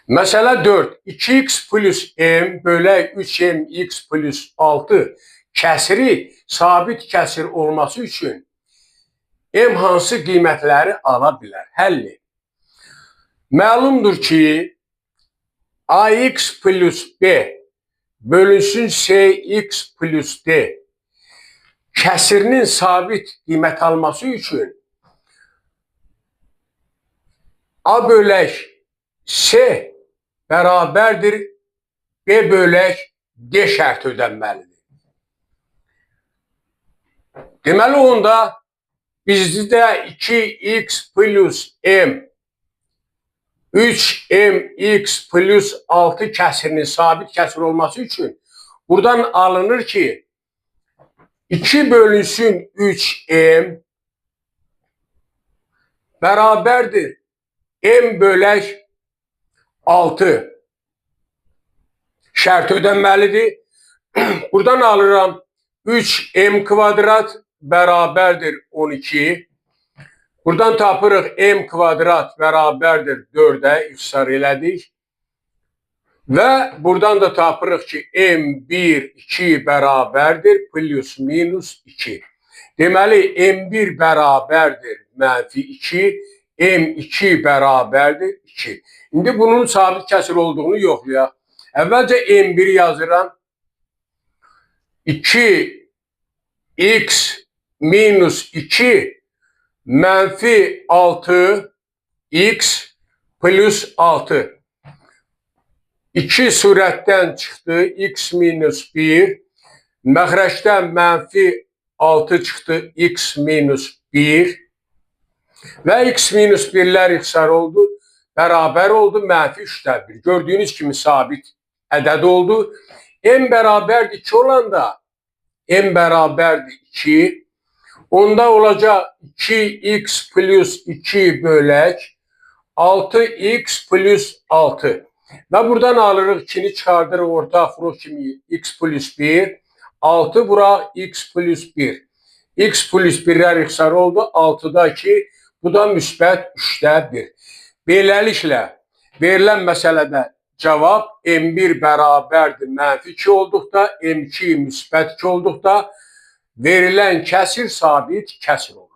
Mesela 4. 2x plus m bölək 3mx plus 6 kəsiri sabit kəsir olması üçün m hansı qiymətləri ala bilər? Həlli. Məlumdur ki, ax plus b bölünsün cx plus d kəsirinin sabit qiymət alması üçün a bölək c bərabərdir b bölək d şərti ödənməlidir. Deməli onda bizdə 2x plus m 3mx plus 6 kəsirinin sabit kəsir olması üçün buradan alınır ki 2 bölünsün 3m bərabərdir m bölək 6 şərt ödənməlidir. Buradan alıram 3m kvadrat bərabərdir 12. Buradan tapırıq m kvadrat bərabərdir 4-ə ixtisar elədik. Və buradan da tapırıq ki m1, 2 bərabərdir plus minus 2. Deməli m1 bərabərdir mənfi 2, m2 bərabərdir 2. İndi bunun sabit kəsir olduğunu yoxlayaq. Əvvəlcə m1 yazıram. 2x minus 2 mənfi 6x plus 6. 2 surətdən çıxdı. X minus 1. Məxrəcdən mənfi 6 çıxdı. X minus 1. Və x minus 1'lər ixtisar oldu. Bərabər oldu. Mənfi 3'də 1. Gördüyünüz kimi sabit ədəd oldu. M bərabərdir 2 olanda m bərabərdir 2. Onda olacaq 2x plus 2 bölək 6x plus 6. Və buradan alırıq 2'ni çıxardırıq ortaq fırıq kimi x plus 1. 6 vuraq x plus 1. X plus 1'lər ixtisar oldu. 6'da 2. Bu da müsbət 3'də 1. Beləliklə verilən məsələdə cavab m1 bərabərdir mənfi 2 olduqda, m2 müsbət 2 olduqda verilən kəsir sabit kəsir olur.